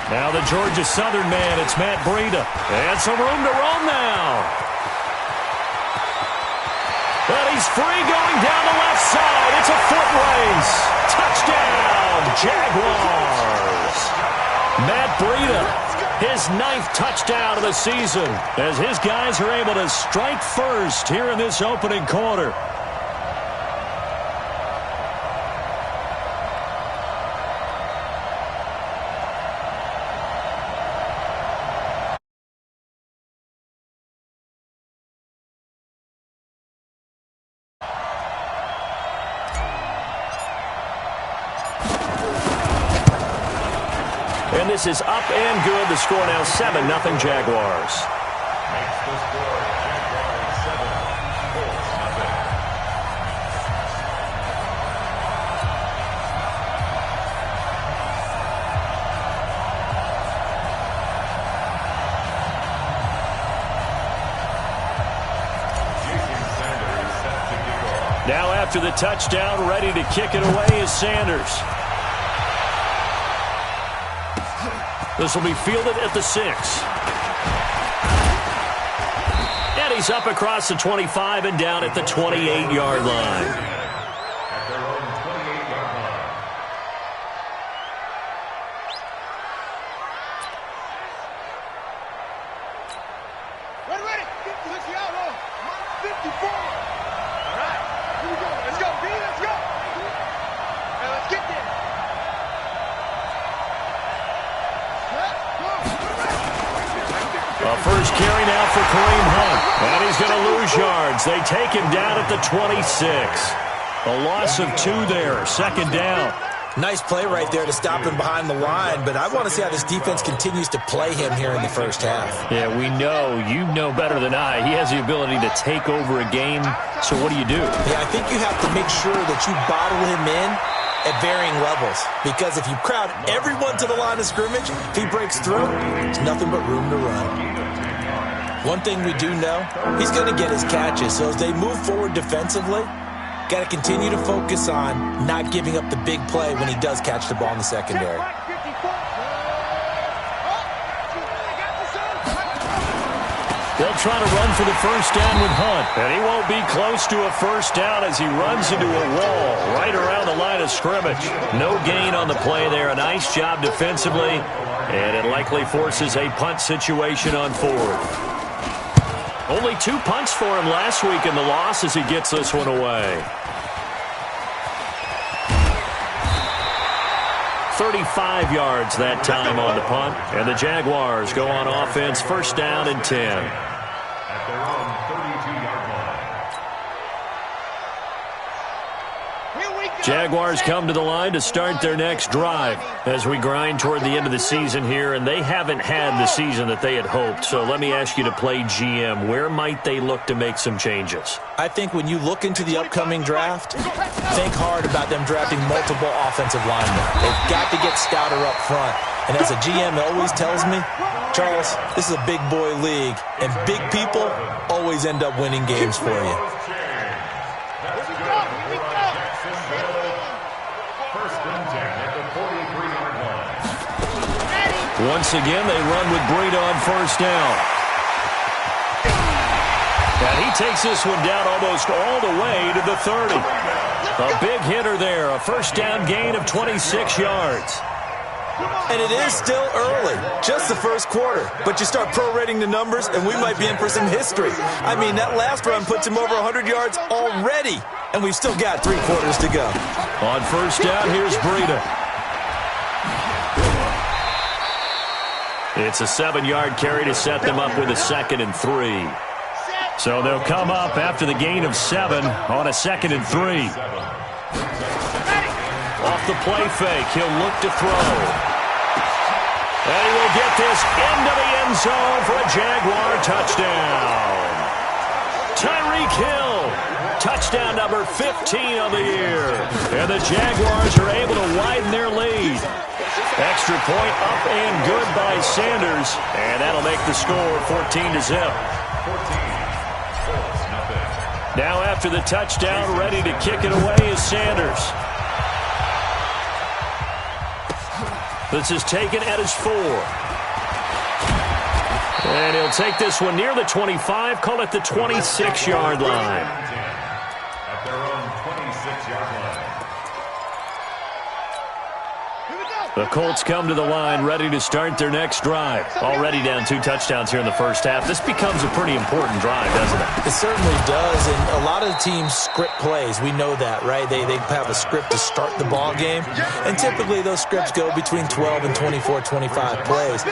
Now the Georgia Southern man, it's Matt Breida. And some room to roam now. But he's free going down the left side. It's a foot race. Touchdown, Jaguars. Matt Breida, his 9th touchdown of the season, as his guys are able to strike first here in this opening quarter. And this is up and good. The score now 7-0 Jaguars. Makes the score Jaguars 7, Colts 0. Now after the touchdown, ready to kick it away is Sanders. This will be fielded at the 6. And he's up across the 25 and down at the 28-yard line. At their own 28-yard line. Ready. Let's go. 54. All right. Here we go. Let's go. Let's go. Now let's get there. A first carry now for Kareem Hunt. And he's going to lose yards. They take him down at the 26. A loss of 2 there. Second down. Nice play right there to stop him behind the line, but I want to see how this defense continues to play him here in the first half. Yeah, we know. You know better than I. He has the ability to take over a game. So what do you do? Yeah, I think you have to make sure that you bottle him in at varying levels, because if you crowd everyone to the line of scrimmage, if he breaks through, there's nothing but room to run. One thing we do know, he's going to get his catches, so as they move forward defensively, got to continue to focus on not giving up the big play when he does catch the ball in the secondary. They'll try to run for the first down with Hunt. And he won't be close to a first down as he runs into a wall right around the line of scrimmage. No gain on the play there. A nice job defensively. And it likely forces a punt situation on 4th. Only 2 punts for him last week in the loss as he gets this one away. 35 yards that time on the punt. And the Jaguars go on offense, first down and 10. At their own 32-yard line. Jaguars come to the line to start their next drive as we grind toward the end of the season here, and they haven't had the season that they had hoped. So let me ask you to play GM. Where might they look to make some changes? I think when you look into the upcoming draft, think hard about them drafting multiple offensive linemen. They've got to get stouter up front. And as a GM always tells me, Charles, this is a big boy league, and big people always end up winning games for you. Once again, they run with Breida on first down. And he takes this one down almost all the way to the 30. A big hitter there, a first down gain of 26 yards. And it is still early, just the first quarter. But you start prorating the numbers, and we might be in for some history. I mean, that last run puts him over 100 yards already, and we've still got 3 quarters to go. On first down, here's Breida. It's a 7-yard carry to set them up with a 2nd and 3. So they'll come up after the gain of 7 on a 2nd and 3. Off the play fake, he'll look to throw. And he will get this into the end zone for a Jaguar touchdown. Tyreek Hill, touchdown number 15 of the year. And the Jaguars are able to widen their lead. Extra point up and good by Sanders. And that'll make the score 14-0. 14. Colts 0. Now after the touchdown, ready to kick it away is Sanders. This is taken at his 4. And he'll take this one near the 25, call it the 26-yard line. At their own 26-yard line. The Colts come to the line ready to start their next drive. Already down 2 touchdowns here in the first half. This becomes a pretty important drive, doesn't it? It certainly does, and a lot of the teams script plays. We know that, right? They have a script to start the ball game, and typically those scripts go between 12 and 24, 25 plays.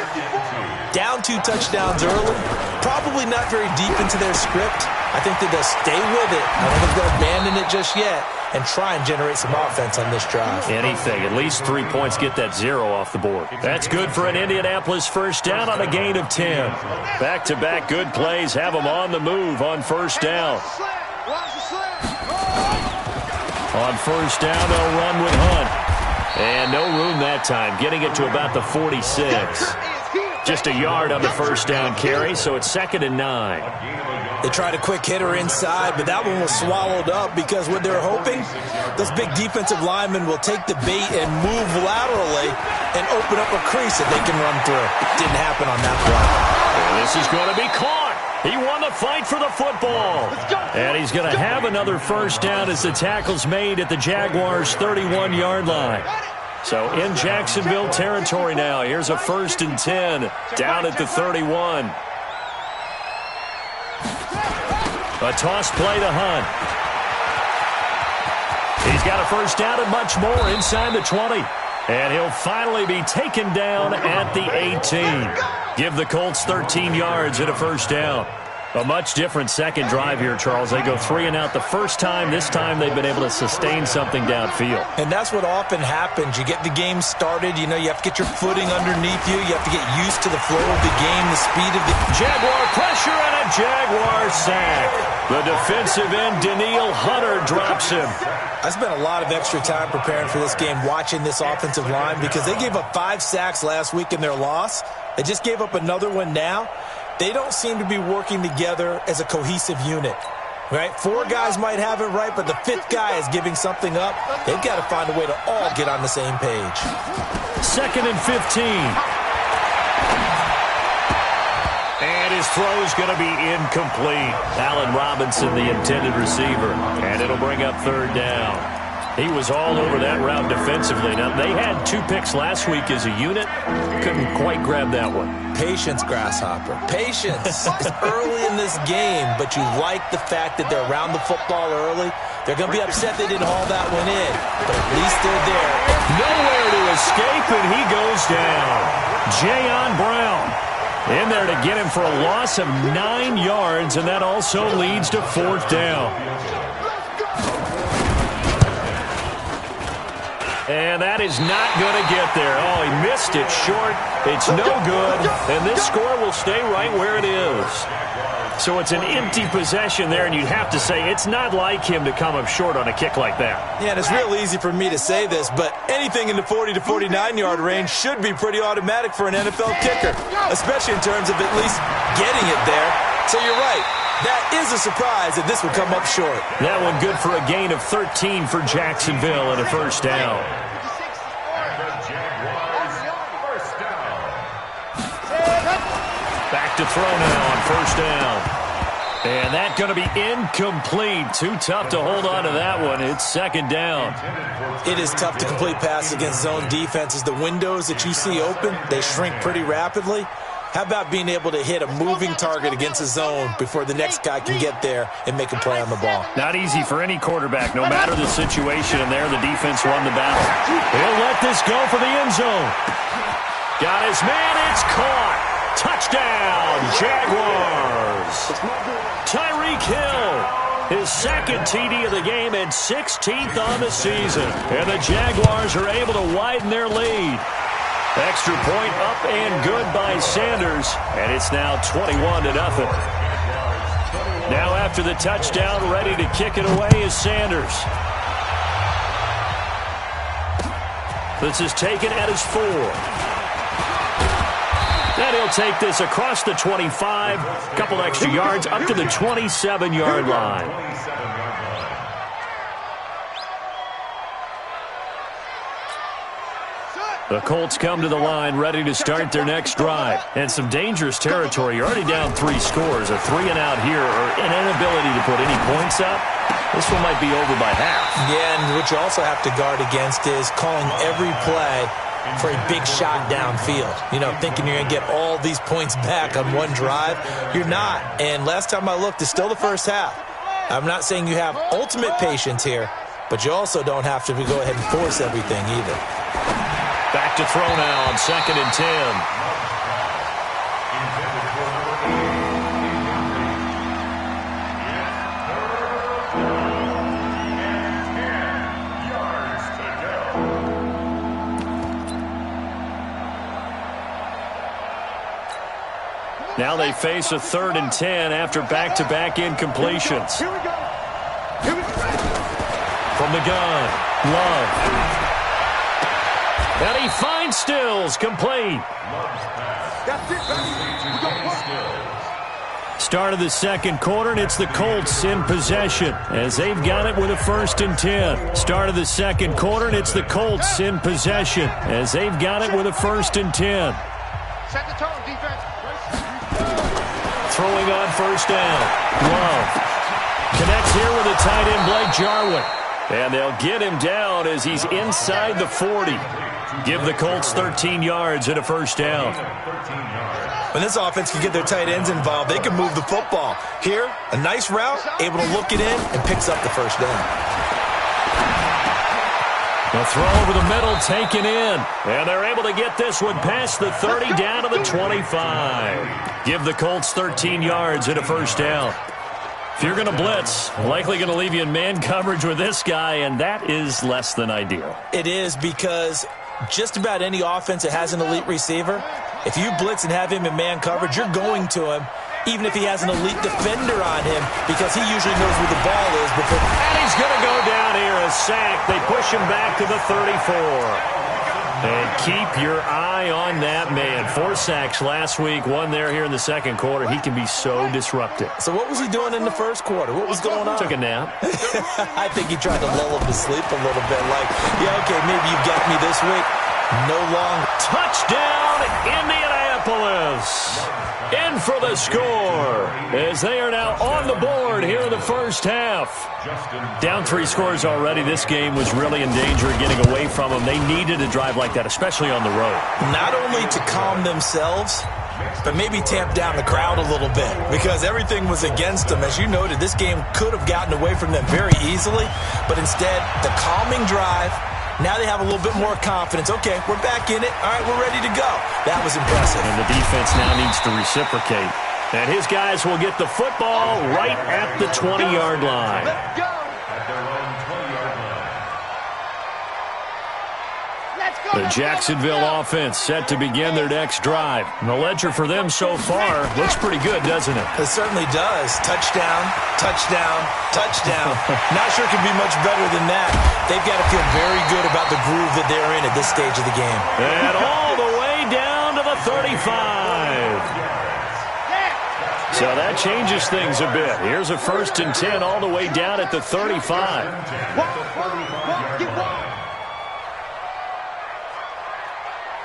Down 2 touchdowns early, probably not very deep into their script. I think that they'll stay with it. I don't think they'll abandon it just yet and try and generate some offense on this drive. Anything. At least 3 points, get that 0 off the board. That's good for an Indianapolis first down on a gain of 10. Back-to-back good plays have them on the move on first down. On first down, they'll run with Hunt. And no room that time, getting it to about the 46. Just a yard on the first down carry, so it's 2nd and 9. They tried a quick hitter inside, but that one was swallowed up because what they're hoping, those big defensive linemen will take the bait and move laterally and open up a crease that they can run through. Didn't happen on that play. This is going to be caught. He won the fight for the football. And he's going to have another first down as the tackle's made at the Jaguars' 31-yard line. So in Jacksonville territory now. Here's a 1st and 10 down at the 31. A toss play to Hunt. He's got a first down and much more inside the 20. And he'll finally be taken down at the 18. Give the Colts 13 yards and a first down. A much different second drive here, Charles. They go 3 and out the first time. This time they've been able to sustain something downfield. And that's what often happens. You get the game started. You know, you have to get your footing underneath you. You have to get used to the flow of the game, the speed of the... Jaguar pressure and a Jaguar sack. The defensive end, Danielle Hunter, drops him. I spent a lot of extra time preparing for this game, watching this offensive line, because they gave up 5 sacks last week in their loss. They just gave up another one now. They don't seem to be working together as a cohesive unit, right? 4 guys might have it right, but the 5th guy is giving something up. They've got to find a way to all get on the same page. 2nd and 15. And his throw is going to be incomplete. Allen Robinson, the intended receiver. And it'll bring up 3rd down. He was all over that route defensively. Now, they had 2 picks last week as a unit. Couldn't quite grab that one. Patience, Grasshopper. Patience. It's early in this game, but you like the fact that they're around the football early. They're going to be upset they didn't haul that one in, but at least they're there. Nowhere to escape, and he goes down. Jayon Brown in there to get him for a loss of 9 yards, and that also leads to 4th down. And that is not going to get there. Oh, he missed it short. It's no good. And this score will stay right where it is. So it's an empty possession there, and you'd have to say it's not like him to come up short on a kick like that. Yeah, and it's real easy for me to say this, but anything in the 40 to 49-yard range should be pretty automatic for an NFL kicker, especially in terms of at least getting it there. So you're right. That is a surprise that this would come up short. That one good for a gain of 13 for Jacksonville and a first down. Back to throw now on first down. And that's going to be incomplete. Too tough to hold on to that one. It's 2nd down. It is tough to complete passes against zone defenses. The windows that you see open, they shrink pretty rapidly. How about being able to hit a moving target against a zone before the next guy can get there and make a play on the ball? Not easy for any quarterback, no matter the situation, and there the defense won the battle. He'll let this go for the end zone. Got his man, it's caught. Touchdown, Jaguars. Tyreek Hill, his 2nd TD of the game and 16th on the season. And the Jaguars are able to widen their lead. Extra point up and good by Sanders, and it's now 21-0. Now after the touchdown, ready to kick it away is Sanders. This is taken at his 4. And he'll take this across the 25, a couple extra yards up to the 27-yard line. The Colts come to the line ready to start their next drive. And some dangerous territory. You're already down 3 scores. A 3-and-out here or an inability to put any points up. This one might be over by half. Yeah, and what you also have to guard against is calling every play for a big shot downfield. You know, thinking you're going to get all these points back on one drive. You're not. And last time I looked, it's still the first half. I'm not saying you have ultimate patience here, but you also don't have to go ahead and force everything either. Back to throw now on 2nd and 10. Now they face a 3rd and 10 after back-to-back incompletions. Here we go. Here we go. From the gun, Love. And he finds Stills, complete. That's it, baby. We got one. Start of the second quarter, and it's the Colts in possession as they've got it with a 1st and 10. Start of the second quarter, and it's the Colts in possession as they've got it with a 1st and 10. Set the tone, defense. Throwing on 1st down. Love connects here with a tight end, Blake Jarwin. And they'll get him down as he's inside the 40. Give the Colts 13 yards and a 1st down. When this offense can get their tight ends involved, they can move the football. Here, a nice route, able to look it in, and picks up the 1st down. The throw over the middle taken in. And they're able to get this one past the 30 down to the 25. Give the Colts 13 yards and a 1st down. If you're going to blitz, likely going to leave you in man coverage with this guy, and that is less than ideal. It is because just about any offense that has an elite receiver, if you blitz and have him in man coverage, you're going to him, even if he has an elite defender on him, because he usually knows where the ball is. And he's going to go down here, a sack. They push him back to the 34. And keep your eye on that man. 4 sacks last week, 1 there here in the second quarter. He can be so disruptive. So what was he doing in the first quarter? What was going on? Took a nap. I think he tried to lull him to sleep a little bit. Like, yeah, okay, maybe you've got me this week. No longer. Touchdown, Indianapolis. In for the score as they are now on the board here in the first half. Down 3 scores already. This game was really in danger of getting away from them. They needed a drive like that, especially on the road. Not only to calm themselves, but maybe tamp down the crowd a little bit because everything was against them. As you noted, this game could have gotten away from them very easily, but instead, the calming drive. Now they have a little bit more confidence. Okay, we're back in it. All right, we're ready to go. That was impressive. And the defense now needs to reciprocate. And his guys will get the football right at the 20-yard line. Let's go. The Jacksonville offense set to begin their next drive. And the ledger for them so far looks pretty good, doesn't it? It certainly does. Touchdown, touchdown, touchdown. Not sure it can be much better than that. They've got to feel very good about the groove that they're in at this stage of the game. And all the way down to the 35. So that changes things a bit. Here's a 1st and 10 all the way down at the 35.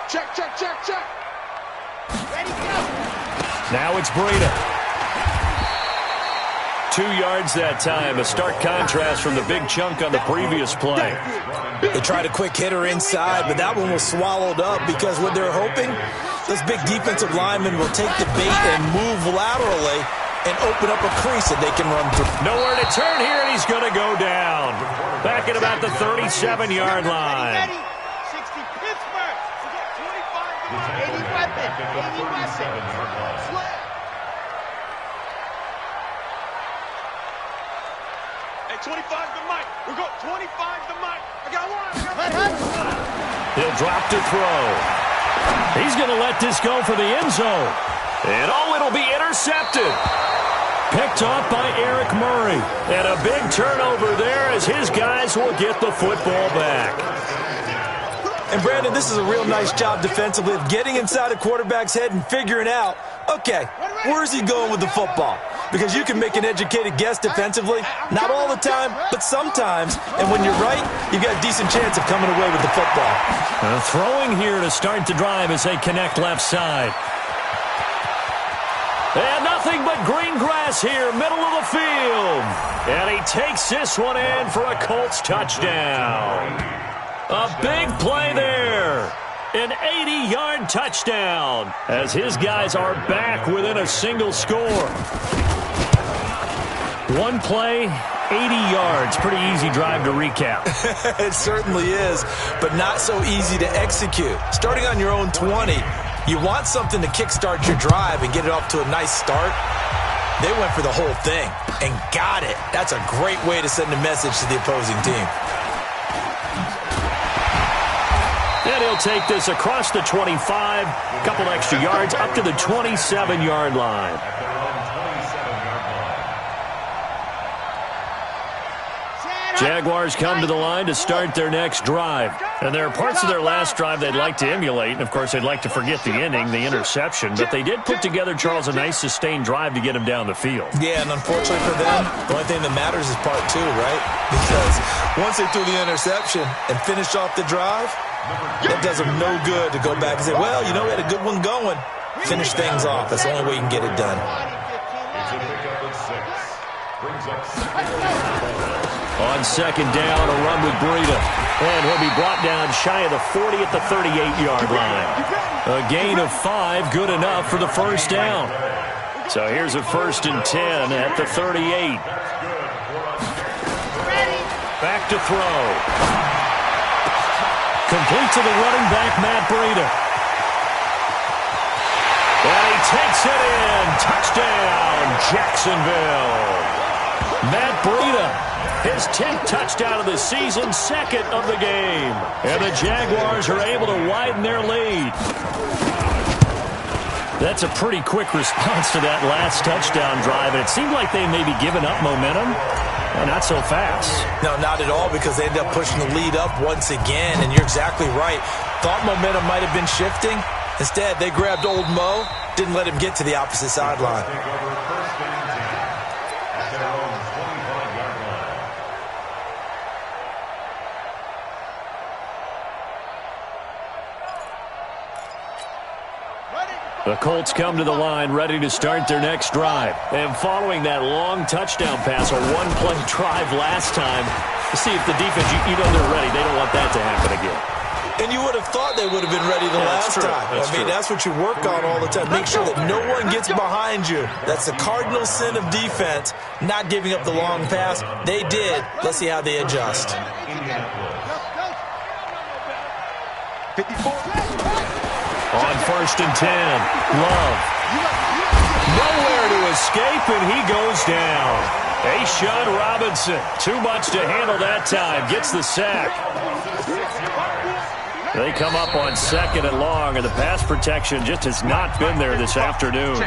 Check, check, check, check. Ready, go. Now it's Breida. 2 yards that time. A stark contrast from the big chunk on the previous play. They tried a quick hitter inside, but that one was swallowed up because what they're hoping, those big defensive linemen will take the bait and move laterally and open up a crease that they can run through. Nowhere to turn here, and he's going to go down. Back at about the 37-yard line. 60 Pittsburgh. We got 25 to 80 weapon. 80 weapon. Slap. Hey, 25 to Mike. We got 25 to Mike. I got one. He'll drop to throw. He's going to let this go for the end zone. And it'll be intercepted. Picked off by Eric Murray. And a big turnover there as his guys will get the football back. And, Brandon, this is a real nice job defensively of getting inside a quarterback's head and figuring out, okay, where's he going with the football? Because you can make an educated guess defensively, not all the time, but sometimes. And when you're right, you've got a decent chance of coming away with the football. Throwing here to start the drive as they connect left side. And nothing but green grass here, middle of the field. And he takes this one in for a Colts touchdown. A big play there. An 80-yard touchdown as his guys are back within a single score. One play, 80 yards. Pretty easy drive to recap. It certainly is, but not so easy to execute. Starting on your own 20, you want something to kickstart your drive and get it off to a nice start. They went for the whole thing and got it. That's a great way to send a message to the opposing team. And he'll take this across the 25, a couple extra yards, up to the 27-yard line. Jaguars come to the line to start their next drive. And there are parts of their last drive they'd like to emulate. And, of course, they'd like to forget the ending, the interception. But they did put together, Charles, a nice sustained drive to get him down the field. Yeah, and unfortunately for them, the only thing that matters is part two, right? Because once they threw the interception and finished off the drive, that does them no good to go back and say, well, you know, we had a good one going. Finish things off. That's the only way you can get it done. It's a pickup at 6. Brings up second. On second down, a run with Breida. And he'll be brought down shy of the 40 at the 38-yard line. A gain of 5, good enough for the first down. So here's a 1st and 10 at the 38. Back to throw. Complete to the running back, Matt Breida. And he takes it in. Touchdown, Jacksonville. Matt Breida. His 10th touchdown of the season, second of the game. And the Jaguars are able to widen their lead. That's a pretty quick response to that last touchdown drive. And it seemed like they may be giving up momentum. Well, not so fast. No, not at all, because they ended up pushing the lead up once again. And you're exactly right. Thought momentum might have been shifting. Instead, they grabbed old Mo, didn't let him get to the opposite sideline. The Colts come to the line ready to start their next drive. And following that long touchdown pass, a one-play drive last time, to see if the defense, you know they're ready. They don't want that to happen again. And you would have thought they would have been ready the last time. That's what you work on all the time. Make sure that no one gets behind you. That's the cardinal sin of defense, not giving up the long pass. They did. Let's see how they adjust. 54. On 1st and 10, Love. Nowhere to escape, and he goes down. A'Shawn Robinson, too much to handle that time, gets the sack. They come up on 2nd and long, and the pass protection just has not been there this afternoon.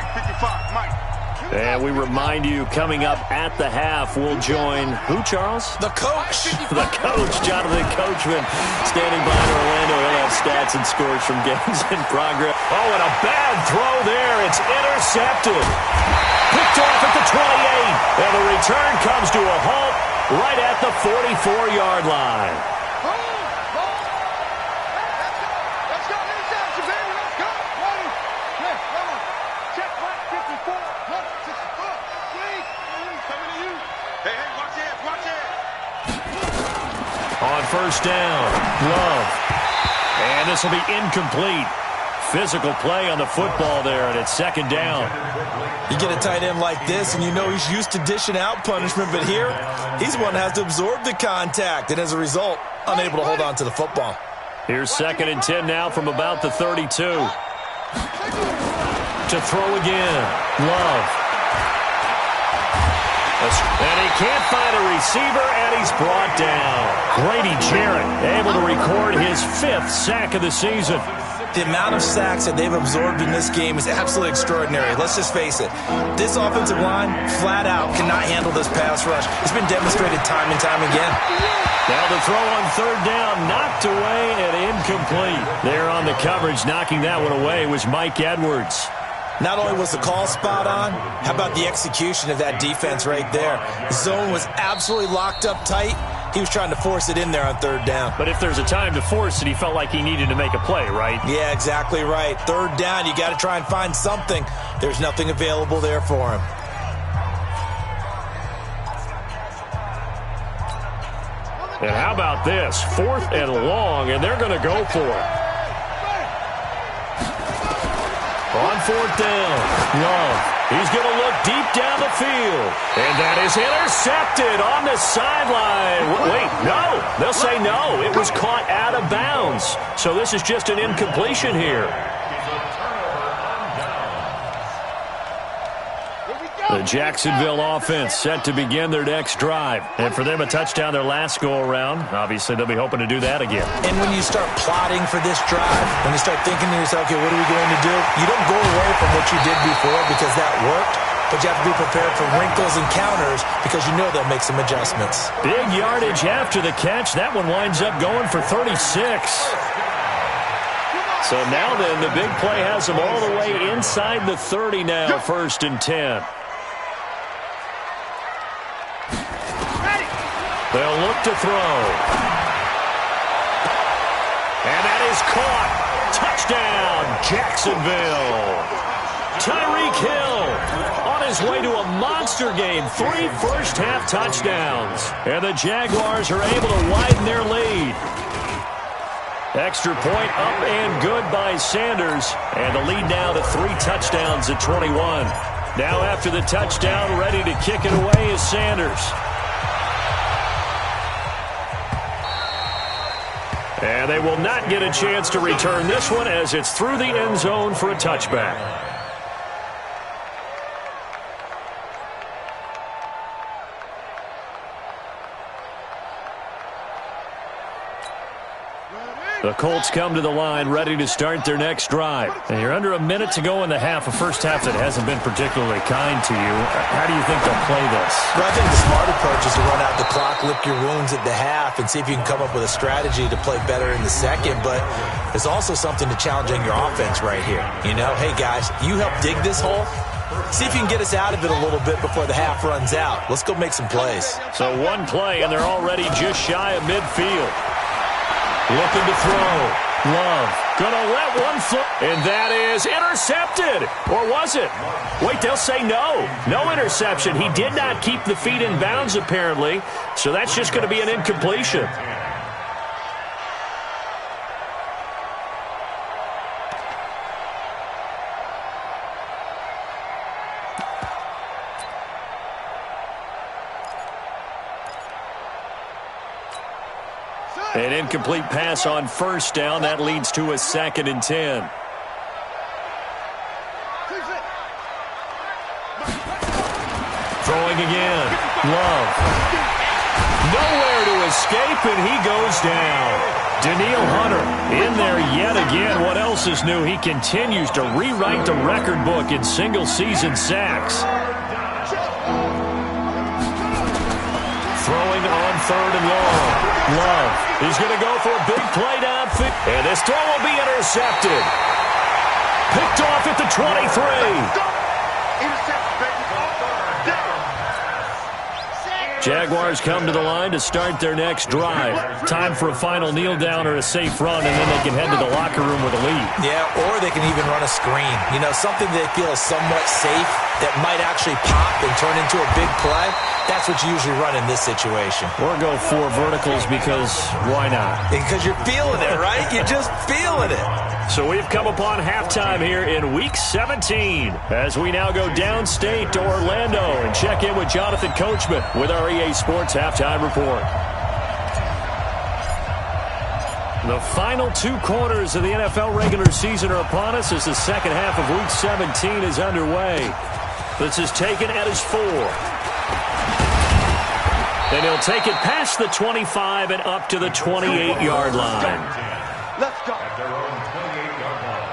And we remind you, coming up at the half, we'll join who, Charles? The coach. The coach, Jonathan Coachman, standing by in Orlando. He'll have stats and scores from games in progress. Oh, and a bad throw there. It's intercepted. Picked off at the 28. And the return comes to a halt right at the 44-yard line. On 1st down, Love. And this will be incomplete. Physical play on the football there, and it's 2nd down. You get a tight end like this, and you know he's used to dishing out punishment, but here, he's the one that has to absorb the contact, and as a result, unable to hold on to the football. Here's 2nd and 10 now from about the 32. To throw again, Love. And he can't find a receiver, and he's brought down. Grady Jarrett able to record his 5th sack of the season. The amount of sacks that they've absorbed in this game is absolutely extraordinary. Let's just face it. This offensive line, flat out, cannot handle this pass rush. It's been demonstrated time and time again. Now the throw on 3rd down, knocked away and incomplete. There on the coverage, knocking that one away was Mike Edwards. Not only was the call spot on, how about the execution of that defense right there? The zone was absolutely locked up tight. He was trying to force it in there on third down. But if there's a time to force it, he felt like he needed to make a play, right? Yeah, exactly right. Third down, you got to try and find something. There's nothing available there for him. And how about this? 4th and long, and they're going to go for it. On 4th down, Love. He's going to look deep down the field. And that is intercepted on the sideline. Wait, no. They'll say no. It was caught out of bounds. So this is just an incompletion here. The Jacksonville offense set to begin their next drive. And for them, a touchdown their last go-around. Obviously, they'll be hoping to do that again. And when you start plotting for this drive, when you start thinking to yourself, okay, what are we going to do? You don't go away from what you did before because that worked, but you have to be prepared for wrinkles and counters because you know they'll make some adjustments. Big yardage after the catch. That one winds up going for 36. So now then, the big play has them all the way inside the 30 now, 1st and 10. They'll look to throw. And that is caught. Touchdown, Jacksonville. Tyreek Hill on his way to a monster game. 3 first-half touchdowns. And the Jaguars are able to widen their lead. Extra point up and good by Sanders. And the lead now to 3 touchdowns at 21. Now after the touchdown, ready to kick it away is Sanders. And they will not get a chance to return this one as it's through the end zone for a touchback. The Colts come to the line ready to start their next drive. And you're under a minute to go in the half, a first half that hasn't been particularly kind to you. How do you think they'll play this? Well, I think the smart approach is to run out the clock, lick your wounds at the half, and see if you can come up with a strategy to play better in the second. But there's also something to challenging your offense right here. You know, hey, guys, you help dig this hole. See if you can get us out of it a little bit before the half runs out. Let's go make some plays. So one play, and they're already just shy of midfield. Looking to throw. Love. Gonna let one fly. And that is intercepted. Or was it? Wait, they'll say no. No interception. He did not keep the feet in bounds, apparently. So that's just going to be an incompletion. An incomplete pass on 1st down. That leads to a 2nd and 10. Throwing again. Love. Nowhere to escape, and he goes down. Danielle Hunter in there yet again. What else is new? He continues to rewrite the record book in single-season sacks. Throwing on 3rd and long. Love. He's going to go for a big play downfield. And this throw will be intercepted. Picked off at the 23. Jaguars come to the line to start their next drive. Time for a final kneel down or a safe run, and then they can head to the locker room with a lead. Yeah, or they can even run a screen. You know, something they feel is somewhat safe that might actually pop and turn into a big play. That's what you usually run in this situation. Or go 4 verticals because why not? Because you're feeling it, right? You're just feeling it. So we've come upon halftime here in Week 17 as we now go downstate to Orlando and check in with Jonathan Coachman with our EA Sports Halftime Report. The final 2 quarters of the NFL regular season are upon us as the second half of Week 17 is underway. This is taken at his 4. And he'll take it past the 25 and up to the 28-yard line. Let's go. At their own 28-yard line.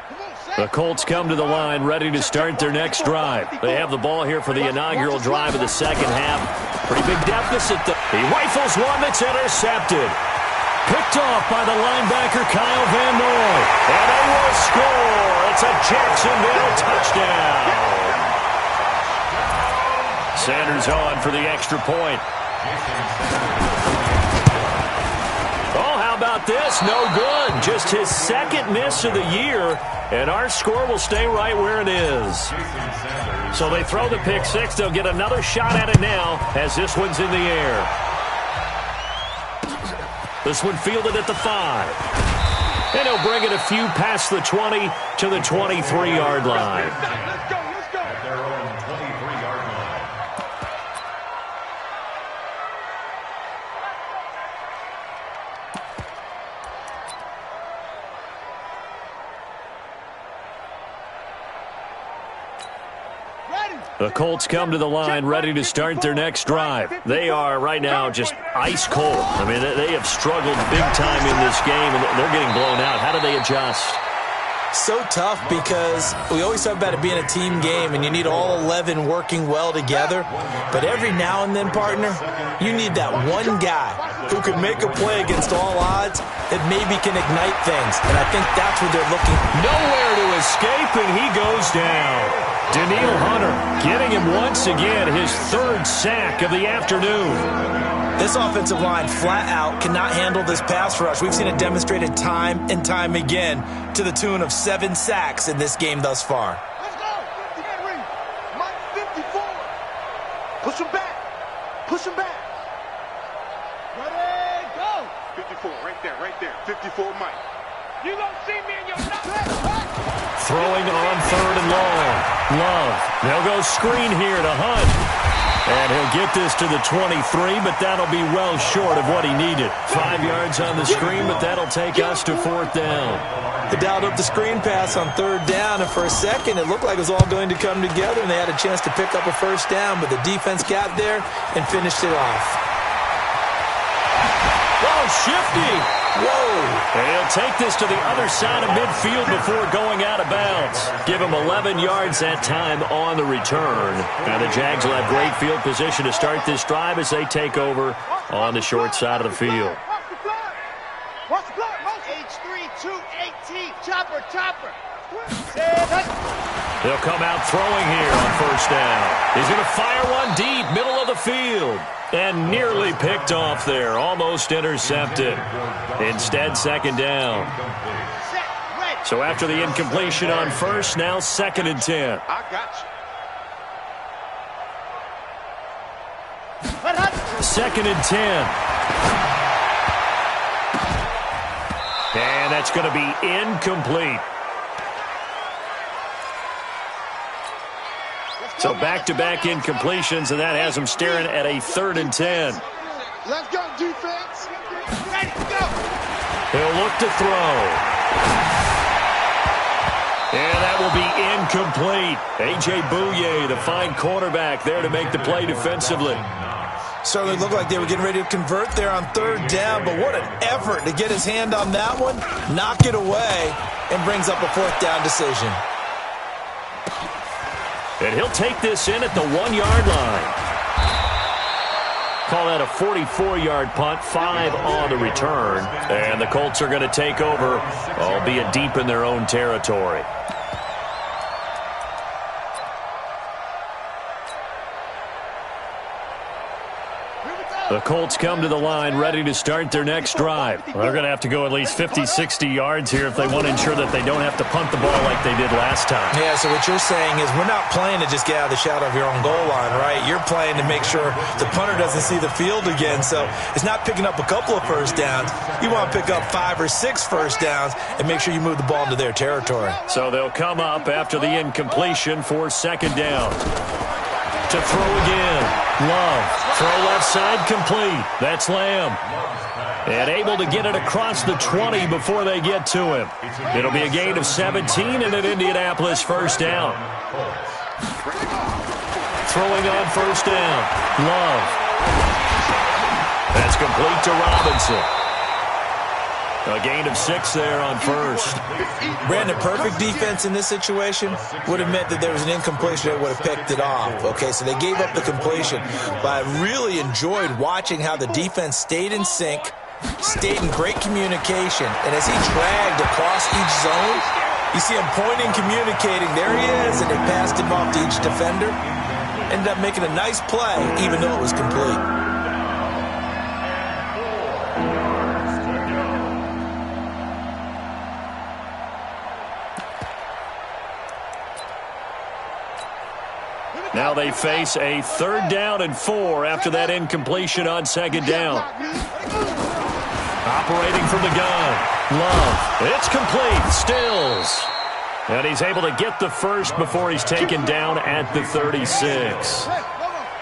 Come on, The Colts come to the line ready to start their next drive. They have the ball here for the inaugural drive of the second half. Pretty big deficit. He rifles one that's intercepted. Picked off by the linebacker Kyle Van Noy. And they will score. It's a Jacksonville touchdown. Sanders on for the extra point. Oh, how about this? No good. Just his second miss of the year. And our score will stay right where it is. So they throw the pick six. They'll get another shot at it now as this one's in the air. This one fielded at the 5. And he'll bring it a few past the 20 to the 23-yard line. Let's go. At their own 23-yard line. The Colts come to the line ready to start their next drive. They are right now just ice cold. I mean, they have struggled big time in this game, and they're getting blown out. How do they adjust? So tough because we always talk about it being a team game, and you need all 11 working well together. But every now and then, partner, you need that one guy who can make a play against all odds that maybe can ignite things. And I think that's what they're looking. Nowhere to escape, and he goes down. Daniil Hunter getting him once again, his third sack of the afternoon. This offensive line flat out cannot handle this pass rush. We've seen it demonstrated time and time again to the tune of 7 sacks in this game thus far. Let's go. Get ready. Mike 54. Push him back. Push him back. Ready, go. 54, right there. 54, Mike. You gonna see me in your nuts. Throwing on third and long. Love. They'll go screen here to Hunt. And he'll get this to the 23, but that'll be well short of what he needed. 5 yards on the screen, but that'll take us to 4th down. They dialed up the screen pass on 3rd down, and for a second it looked like it was all going to come together, and they had a chance to pick up a 1st down, but the defense got there and finished it off. Oh, shifty. Whoa. And he'll take this to the other side of midfield before going out of bounds. Give him 11 yards that time on the return. And the Jags will have great field position to start this drive as they take over on the short side of the field. Watch the block. H3, 218. Chopper. They'll come out throwing here on 1st down. He's going to fire one deep, middle of the field. And nearly picked off there. Almost intercepted. Instead, 2nd down. So after the incompletion on 1st, now 2nd and 10. I got you. 2nd and 10. And that's going to be incomplete. So back-to-back incompletions, and that has them staring at a 3rd and 10. Let's go, defense. Ready, go. He'll look to throw. And that will be incomplete. A.J. Bouye, the fine cornerback, there to make the play defensively. Certainly looked like they were getting ready to convert there on 3rd down, but what an effort to get his hand on that one, knock it away, and brings up a 4th down decision. And he'll take this in at the 1-yard line. Call that a 44-yard punt, 5 on the return. And the Colts are going to take over, albeit deep in their own territory. The Colts come to the line ready to start their next drive. Well, they're going to have to go at least 50, 60 yards here if they want to ensure that they don't have to punt the ball like they did last time. Yeah, so what you're saying is we're not playing to just get out of the shadow of your own goal line, right? You're playing to make sure the punter doesn't see the field again. So it's not picking up a couple of 1st downs. You want to pick up 5 or 6 1st downs and make sure you move the ball into their territory. So they'll come up after the incompletion for 2nd down. To throw again. Love. Throw left side complete. That's Lamb. And able to get it across the 20 before they get to him. It'll be a gain of 17 and an Indianapolis 1st down. Throwing on 1st down. Love. That's complete to Robinson. A gain of 6 there on first. Brandon, perfect defense in this situation would have meant that there was an incompletion that would have picked it off. Okay, so they gave up the completion. But I really enjoyed watching how the defense stayed in sync, stayed in great communication, and as he dragged across each zone, you see him pointing, communicating. There he is, and they passed him off to each defender. Ended up making a nice play, even though it was complete. Now they face a 3rd down and 4 after that incompletion on 2nd down. Operating from the gun. Love. It's complete. Stills. And he's able to get the first before he's taken down at the 36.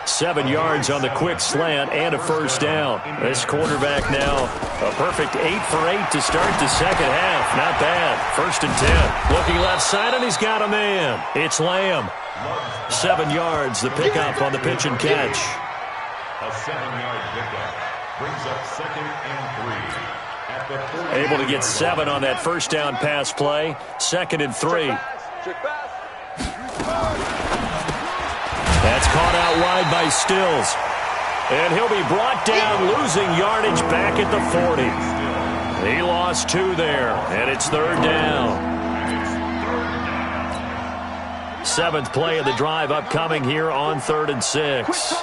7 yards on the quick slant and a first down. This quarterback now a perfect 8 for 8 to start the second half. Not bad. 1st and 10. Looking left side, and he's got a man. It's Lamb. 7 yards, the pickup on the pitch and catch. A 7-yard pickup brings up 2nd and 3. At the Able to get 7 on that first down pass play. 2nd and 3. That's caught out wide by Stills. And he'll be brought down, losing yardage back at the 40. He lost 2 there, and it's 3rd down. 7th play of the drive upcoming here on 3rd and 6.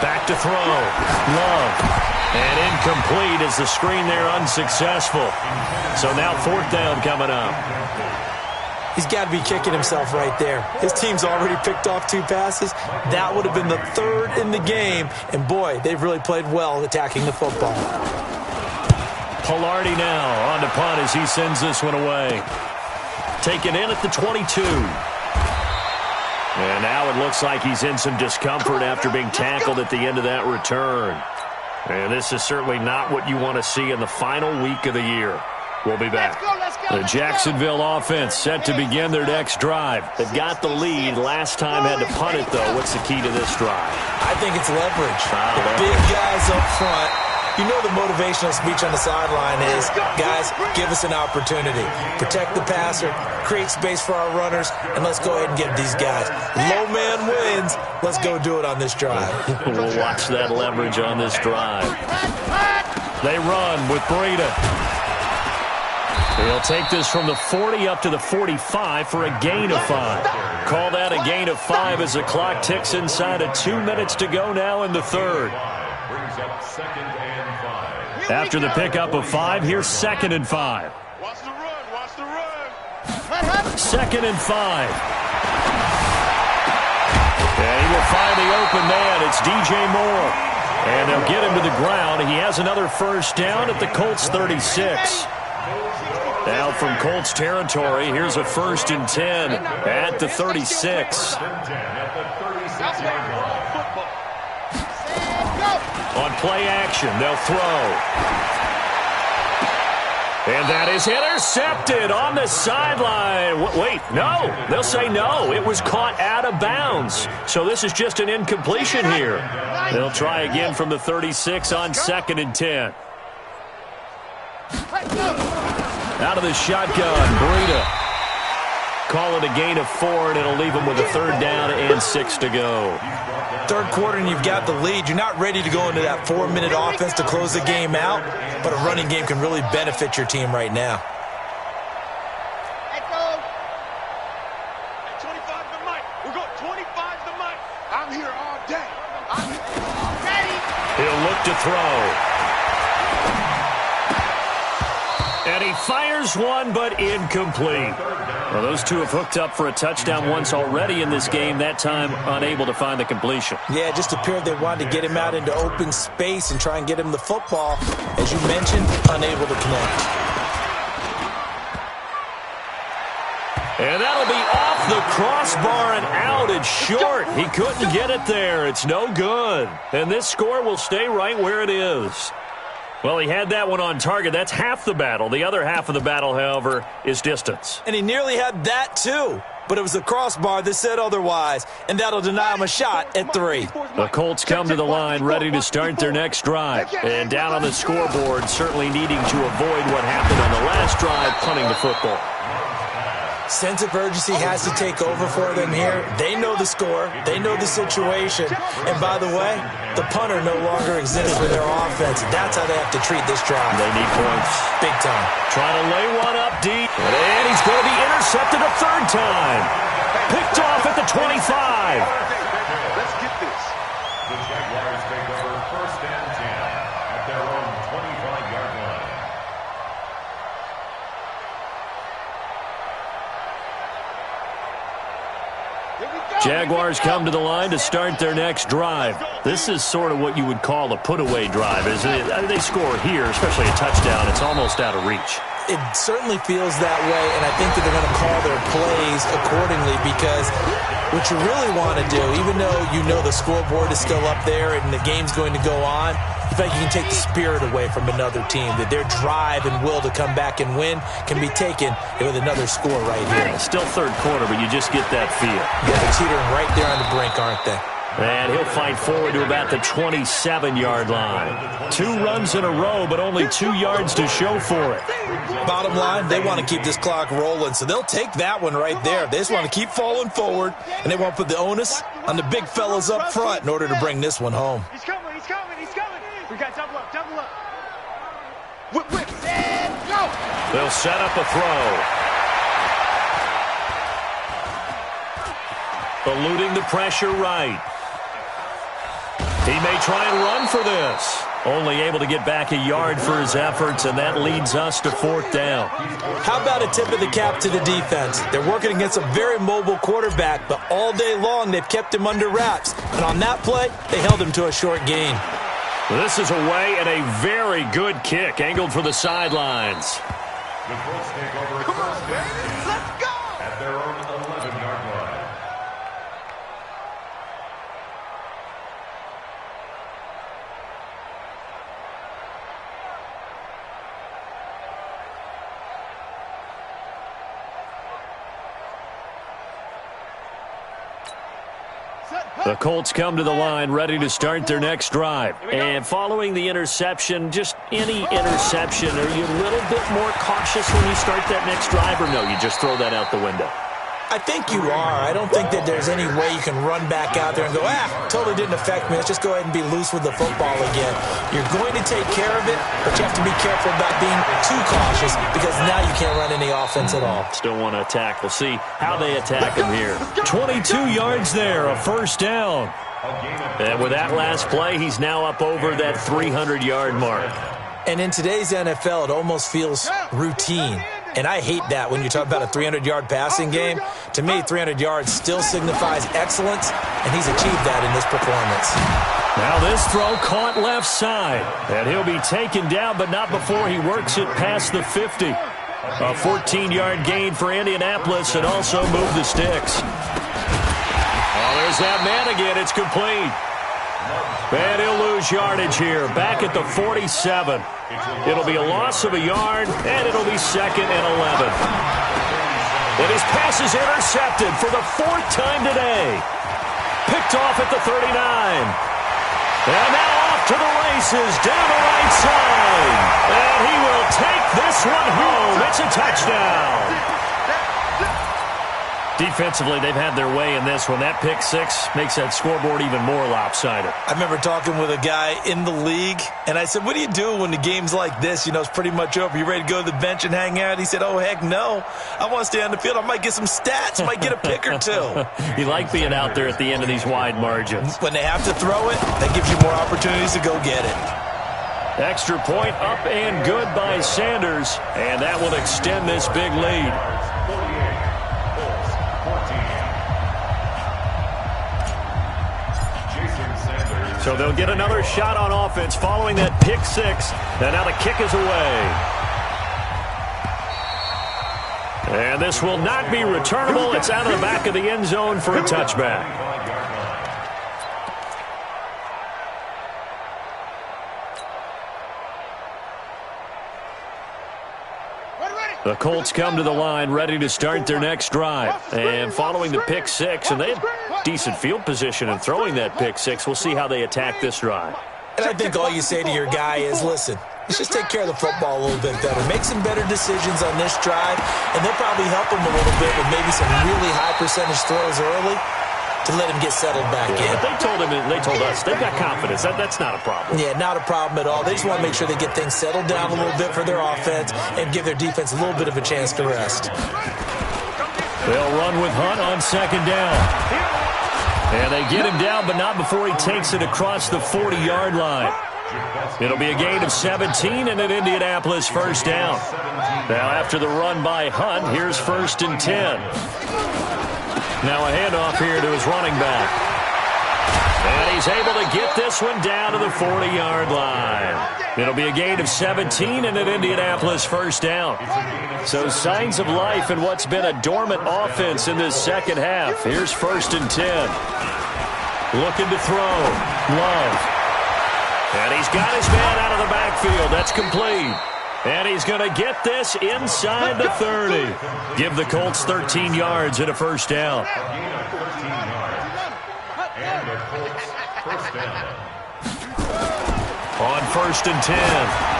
Back to throw. Love. And incomplete as the screen there unsuccessful. So now 4th down coming up. He's got to be kicking himself right there. His team's already picked off 2 passes. That would have been the 3rd in the game. And, boy, they've really played well attacking the football. Pilardi now on to punt as he sends this one away. Taken in at the 22. And now it looks like he's in some discomfort after being tackled at the end of that return. And this is certainly not what you want to see in the final week of the year. We'll be back. The Jacksonville offense set to begin their next drive. They've got the lead. Last time had to punt it, though. What's the key to this drive? I think it's leverage. The big guys up front. You know the motivational speech on the sideline is, guys, give us an opportunity. Protect the passer, create space for our runners, and let's go ahead and get these guys. Low man wins. Let's go do it on this drive. We'll watch that leverage on this drive. They run with Breida. He'll take this from the 40 up to the 45 for a gain of 5. Call that a gain of 5 as the clock ticks inside of 2 minutes to go now in the 3rd. brings up 2nd and 5. After the pickup of 5, here's 2nd and 5. Watch the run. Watch the run. 2nd and 5. And he will find the open man. It's DJ Moore. And they'll get him to the ground. He has another first down at the Colts 36. Now from Colts territory, here's a 1st and 10 at the 36. On play action, they'll throw. And that is intercepted on the sideline. Wait, no. They'll say no. It was caught out of bounds. So this is just an incompletion here. They'll try again from the 36 on 2nd and 10. Out of the shotgun, Breida. Call it a gain of 4, and it'll leave them with a 3rd down and 6 to go. 3rd quarter, and you've got the lead. You're not ready to go into that 4-minute offense to close the game out, but a running game can really benefit your team right now. Let's go. 25 to Mike. We're going 25 to Mike. I'm here all day. I'm ready. He'll look to throw. And he fires one, but incomplete. Well, those two have hooked up for a touchdown once already in this game, that time unable to find the completion. Yeah, it just appeared they wanted to get him out into open space and try and get him the football. As you mentioned, unable to connect. And that'll be off the crossbar and out. It's short. He couldn't get it there. It's no good. And this score will stay right where it is. Well, he had that one on target. That's half the battle. The other half of the battle, however, is distance. And he nearly had that, too. but it was the crossbar that said otherwise, and that'll deny him a shot at 3. The Colts come to the line ready to start their next drive. And down on the scoreboard, certainly needing to avoid what happened on the last drive, punting the football. Sense of urgency has to take over for them here. They know the score. They know the situation. And by the way, the punter no longer exists for their offense. That's how they have to treat this drive. They need points. Big time. Trying to lay one up deep. And he's going to be intercepted a third time. Picked off at the 25. Let's get this. The Jaguars take over 1st and 10 at their own 25-yard line. Jaguars come to the line to start their next drive. This is sort of what you would call a put-away drive, isn't it? They score here, especially a touchdown. It's almost out of reach. It certainly feels that way, and I think that they're going to call their plays accordingly because what you really want to do, even though you know the scoreboard is still up there and the game's going to go on, I think you can take the spirit away from another team, that their drive and will to come back and win can be taken with another score right here. Still third quarter, but you just get that feel. Yeah, they're teetering right there on the brink, aren't they? And he'll fight forward to about the 27-yard line. 2 runs in a row, but only 2 yards to show for it. Bottom line, they want to keep this clock rolling, so they'll take that one right there. They just want to keep falling forward, and they want to put the onus on the big fellas up front in order to bring this one home. He's coming, he's coming, he's coming. We got double up, double up. Whip, whip, and go. They'll set up a throw. Eluding the pressure right. He may try and run for this. Only able to get back a yard for his efforts, and that leads us to 4th down. How about a tip of the cap to the defense? They're working against a very mobile quarterback, but all day long they've kept him under wraps. And on that play, they held him to a short gain. This is away and a very good kick, angled for the sidelines. The Colts take over Come on, 1st baby, and 10 let's go. at their own 11-yard line. The Colts come to the line ready to start their next drive. And following the interception, just any interception, are you a little bit more cautious when you start that next drive, or no, you just throw that out the window? I think you are. I don't think that there's any way you can run back out there and go, totally didn't affect me. Let's just go ahead and be loose with the football again. You're going to take care of it, but you have to be careful about being too cautious because now you can't run any offense at all. Still want to attack. We'll see how they attack him here. 22 yards there, a 1st down. And with that last play, he's now up over that 300-yard mark. And in today's NFL, it almost feels routine. And I hate that when you talk about a 300-yard passing game. To me, 300 yards still signifies excellence, and he's achieved that in this performance. Now this throw caught left side, and he'll be taken down, but not before he works it past the 50. A 14-yard gain for Indianapolis, and also move the sticks. Oh, there's that man again. It's complete. And he'll lose yardage here, back at the 47. It'll be a loss of a yard, and it'll be 2nd and 11. And his pass is intercepted for the 4th time today. Picked off at the 39. And now off to the races, down the right side. And he will take this one home. It's a touchdown. Defensively, they've had their way in this one. That pick 6 makes that scoreboard even more lopsided. I remember talking with a guy in the league, and I said, what do you do when the game's like this? You know, it's pretty much over. You ready to go to the bench and hang out? He said, oh, heck no. I want to stay on the field. I might get some stats. I might get a pick or 2. You like being out there at the end of these wide margins. When they have to throw it, that gives you more opportunities to go get it. Extra point up and good by Sanders, and that will extend this big lead. So they'll get another shot on offense following that pick 6. And now the kick is away. And this will not be returnable. It's out of the back of the end zone for a touchback. The Colts come to the line ready to start their next drive. And following the pick six, and they had decent field position in throwing that pick six, we'll see how they attack this drive. And I think all you say to your guy is, listen, let's just take care of the football a little bit better. Make some better decisions on this drive, and they'll probably help him a little bit with maybe some really high percentage throws early to let him get settled back in. But they told us they've got confidence. That's not a problem. Yeah, not a problem at all. They just want to make sure they get things settled down a little bit for their offense and give their defense a little bit of a chance to rest. They'll run with Hunt on second down. And they get him down, but not before he takes it across the 40-yard line. It'll be a gain of 17 and an Indianapolis first down. Now after the run by Hunt, here's 1st and 10. Now a handoff here to his running back. And he's able to get this one down to the 40-yard line. It'll be a gain of 17 and an Indianapolis first down. So signs of life in what's been a dormant offense in this second half. Here's 1st and 10. Looking to throw. Love. And he's got his man out of the backfield. That's complete. And he's going to get this inside the 30. Give the Colts 13 yards and a first down. And the Colts first down. On 1st and 10,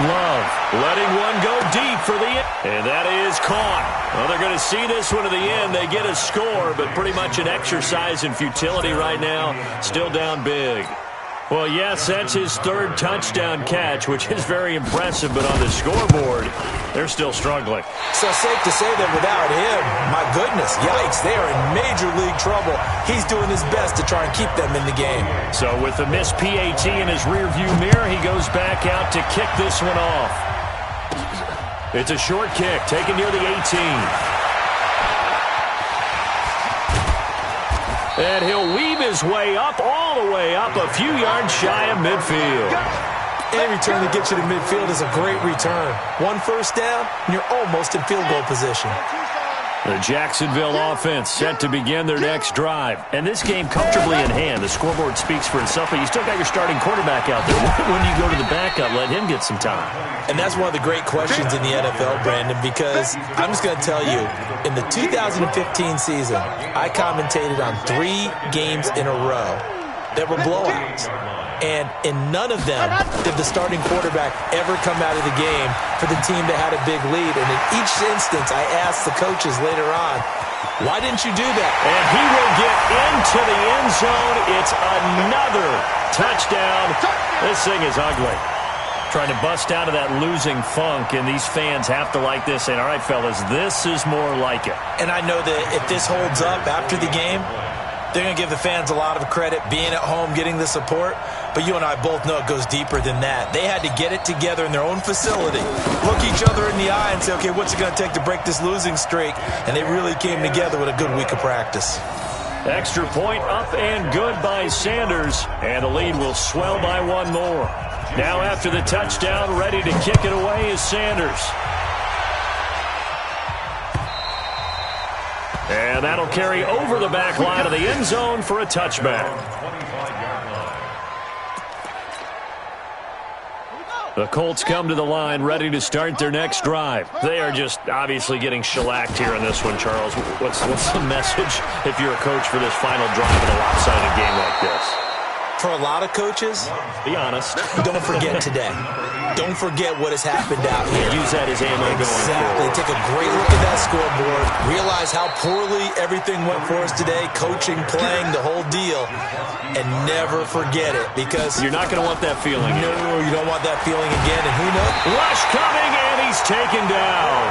Love letting one go deep for the end. And that is caught. Well, they're going to see this one to the end. They get a score, but pretty much an exercise in futility right now. Still down big. Well, yes, that's his 3rd touchdown catch, which is very impressive, but on the scoreboard, they're still struggling. So safe to say that without him, my goodness, yikes, they are in major league trouble. He's doing his best to try and keep them in the game. So with the missed PAT in his rearview mirror, he goes back out to kick this one off. It's a short kick, taken near the 18. And he'll weave his way up, all the way up, a few yards shy of midfield. Any return that gets you to midfield is a great return. 1 first down, and you're almost in field goal position. The Jacksonville offense set to begin their next drive. And this game comfortably in hand. The scoreboard speaks for itself, but you still got your starting quarterback out there. When you go to the backup, let him get some time. And that's one of the great questions in the NFL, Brandon, because I'm just going to tell you, in the 2015 season, I commentated on 3 games in a row that were blowouts. And in none of them did the starting quarterback ever come out of the game for the team that had a big lead. And in each instance, I asked the coaches later on, why didn't you do that? And he will get into the end zone. It's another touchdown. This thing is ugly. Trying to bust out of that losing funk, and these fans have to like this. And all right, fellas, this is more like it. And I know that if this holds up after the game, they're going to give the fans a lot of credit, being at home, getting the support. But you and I both know it goes deeper than that. They had to get it together in their own facility, look each other in the eye and say, okay, what's it going to take to break this losing streak? And they really came together with a good week of practice. Extra point up and good by Sanders. And the lead will swell by 1 more. Now after the touchdown, ready to kick it away is Sanders. And that'll carry over the back line of the end zone for a touchback. The Colts come to the line ready to start their next drive. They are just obviously getting shellacked here in this one, Charles. What's the message if you're a coach for this final drive in a lopsided game like this? For a lot of coaches, be honest. Don't forget today. Don't forget what has happened out here. Use that as ammo going forward. Take a great look at that scoreboard. Realize how poorly everything went for us today. Coaching, playing, the whole deal. And never forget it, because you're not going to want that feeling. No, you don't want that feeling again. And who knows? Rush coming, and he's taken down.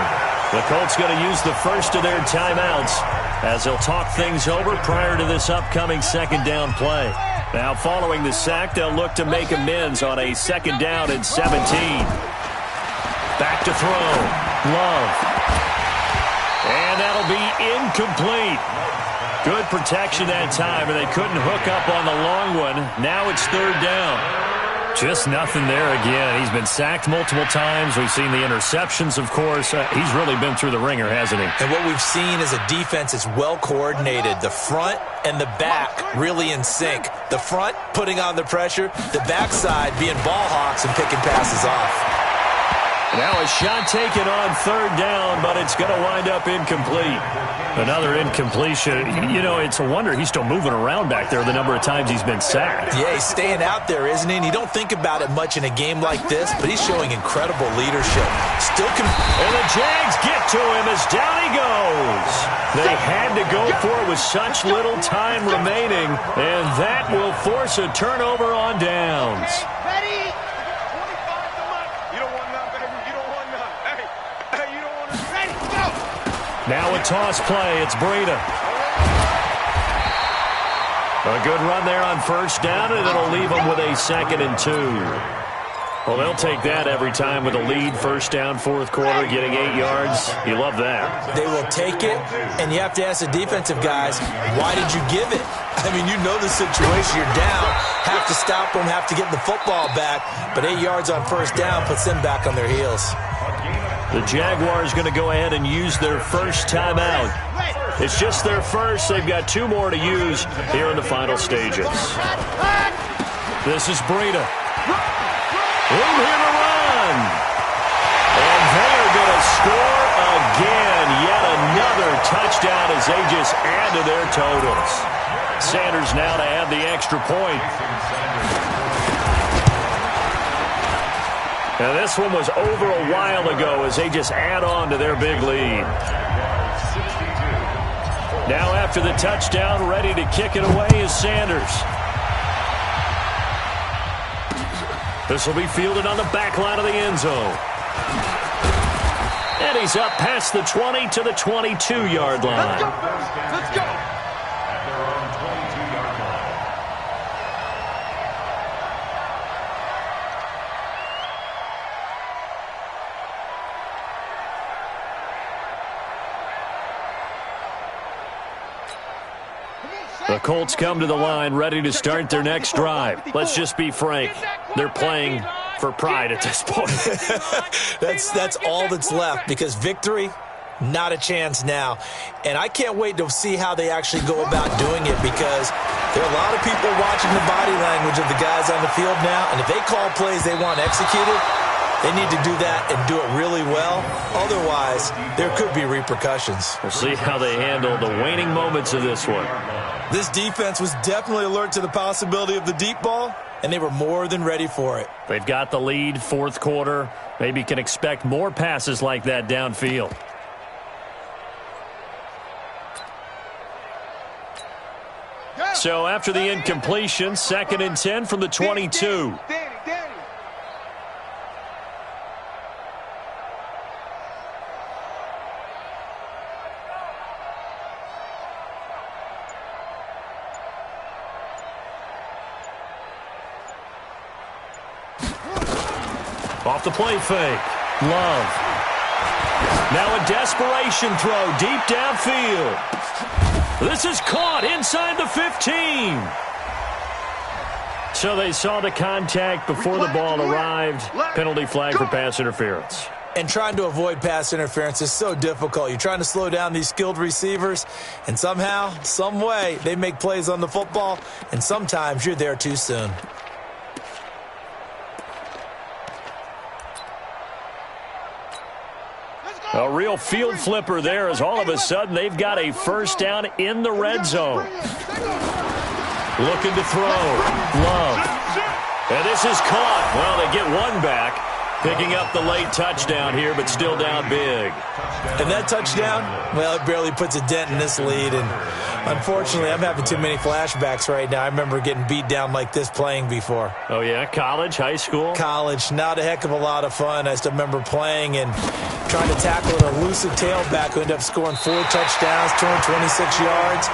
The Colts going to use the first of their timeouts as they'll talk things over prior to this upcoming second down play. Now, following the sack, they'll look to make amends on a 2nd down and 17. Back to throw. Love. And that'll be incomplete. Good protection that time, and they couldn't hook up on the long one. Now it's 3rd down. Just nothing there again. He's been sacked multiple times. We've seen the interceptions, of course. He's really been through the ringer, hasn't he? And what we've seen is a defense that's well coordinated. The front and the back really in sync. The front putting on the pressure, the backside being ball hawks and picking passes off. Now a shot taken on third down, but it's going to wind up incomplete. Another incompletion. You know, it's a wonder he's still moving around back there the number of times he's been sacked. Yeah, he's staying out there, isn't he? And you don't think about it much in a game like this, but he's showing incredible leadership. And the Jags get to him as down he goes. They had to go for it with such little time remaining, and that will force a turnover on downs. Ready? 25 to Mike. You don't want none, baby. You don't want none. Hey, you don't want none. Ready, go. Now a toss play. It's Breida. A good run there on first down, and it'll leave them with a 2nd and 2. Well, they'll take that every time with a lead, first down, fourth quarter, getting 8 yards. You love that. They will take it, and you have to ask the defensive guys, why did you give it? I mean, you know the situation. You're down, have to stop them, have to get the football back, but 8 yards on first down puts them back on their heels. The Jaguars going to go ahead and use their first timeout. It's just their first. They've got 2 more to use here in the final stages. This is Breida. Room here to run. And they are going to score again. Yet another touchdown as they just add to their totals. Sanders now to add the extra point. Now this one was over a while ago as they just add on to their big lead. Now after the touchdown, ready to kick it away is Sanders. This will be fielded on the back line of the end zone. And he's up past the 20 to the 22-yard line. Let's go, Bills. Let's go. At their own 22-yard line. The Colts come to the line ready to start their next drive. Let's just be frank. They're playing for pride at this point. That's all that's left, because victory, not a chance now. And I can't wait to see how they actually go about doing it, because there are a lot of people watching the body language of the guys on the field now, and if they call plays they want executed, they need to do that and do it really well. Otherwise, there could be repercussions. We'll see how they handle the waning moments of this one. This defense was definitely alert to the possibility of the deep ball, and they were more than ready for it. They've got the lead, fourth quarter. Maybe can expect more passes like that downfield. So after the incompletion, 2nd and 10 from the 22. Danny. Off the play fake. Love. Now a desperation throw deep downfield. This is caught inside the 15. So they saw the contact before the ball arrived. Penalty flag for pass interference. And trying to avoid pass interference is so difficult. You're trying to slow down these skilled receivers, and somehow, some way, they make plays on the football, and sometimes you're there too soon. A real field flipper there, as all of a sudden they've got a first down in the red zone. Looking to throw. Love. And this is caught. Well, they get one back. Picking up the late touchdown here, but still down big. And that touchdown, well, it barely puts a dent in this lead. And unfortunately, I'm having too many flashbacks right now. I remember getting beat down like this playing before. Oh, yeah? College, high school? College. Not a heck of a lot of fun. I still remember playing and trying to tackle an elusive tailback who ended up scoring 4 touchdowns, 226 yards.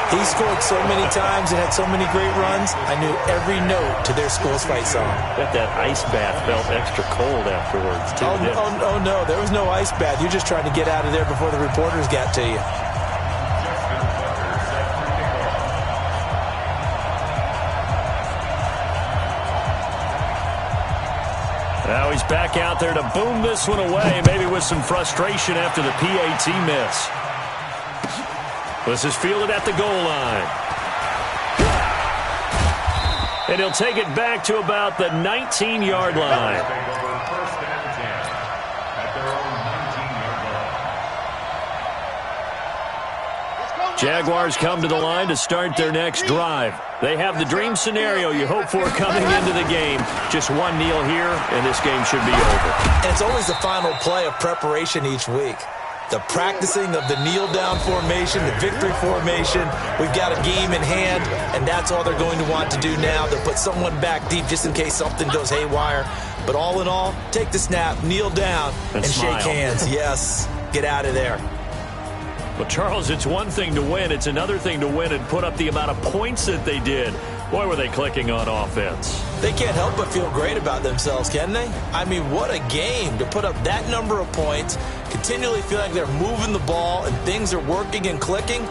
He scored so many times and had so many great runs, I knew every note to their school's fight song. Bet that ice bath felt extra cold afterwards, too. Oh, no, there was no ice bath. You're just trying to get out of there before the reporters got to you. Now he's back out there to boom this one away, maybe with some frustration after the PAT miss. This is fielded at the goal line. And he'll take it back to about the 19-yard line. Jaguars come to the line to start their next drive. They have the dream scenario you hope for coming into the game. Just one kneel here, and this game should be over. And it's always the final play of preparation each week. The practicing of the kneel-down formation, the victory formation. We've got a game in hand, and that's all they're going to want to do now. They'll put someone back deep just in case something goes haywire. But all in all, take the snap, kneel down, and shake hands. Yes, get out of there. Well, Charles, it's one thing to win. It's another thing to win and put up the amount of points that they did. Boy, were they clicking on offense. They can't help but feel great about themselves, can they? I mean, what a game to put up that number of points, continually feel like they're moving the ball and things are working and clicking.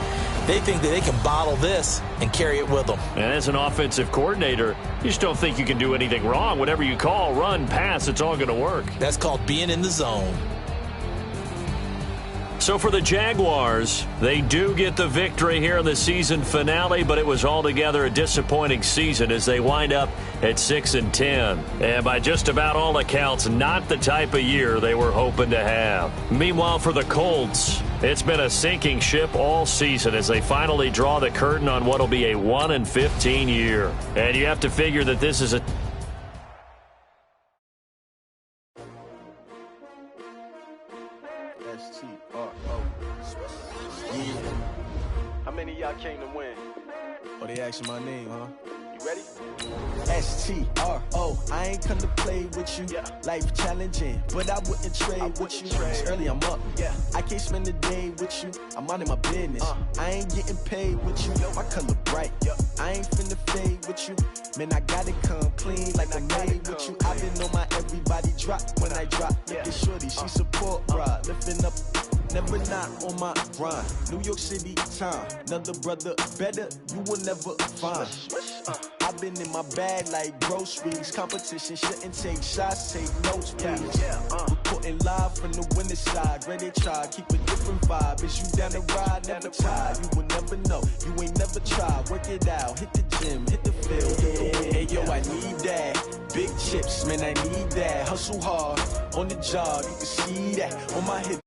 They think that they can bottle this and carry it with them. And as an offensive coordinator, you just don't think you can do anything wrong. Whatever you call, run, pass, it's all going to work. That's called being in the zone. So for the Jaguars, they do get the victory here in the season finale, but it was altogether a disappointing season as they wind up at 6-10. And by just about all accounts, not the type of year they were hoping to have. Meanwhile, for the Colts, it's been a sinking ship all season as they finally draw the curtain on what will be a 1-15 year. And you have to figure that this is a How many of y'all came to win? Oh, they asking my name, huh? You ready? S-T-R-O. I ain't come to play with you. Yeah. Life challenging, but I wouldn't trade with you. It's early, I'm up. Yeah. I can't spend the day with you. I'm minding my business. I ain't getting paid with you. My color bright. I ain't finna fade with you. Man, I gotta come clean like I made with you. I've been on my everybody drop when I drop. Look at shorty, she support ride. Lifting up. Never not on my grind. New York City time. Another brother better, you will never find. I've been in my bag like groceries. Competition shouldn't take shots, take notes, please. Reporting live from the winning side. Ready to try, keep a different vibe. Is you down the ride, never tired. You will never know, you ain't never tried. Work it out, hit the gym, hit the field. Hey yo, I need that. Big chips, man, I need that. Hustle hard on the job, you can see that on my hip.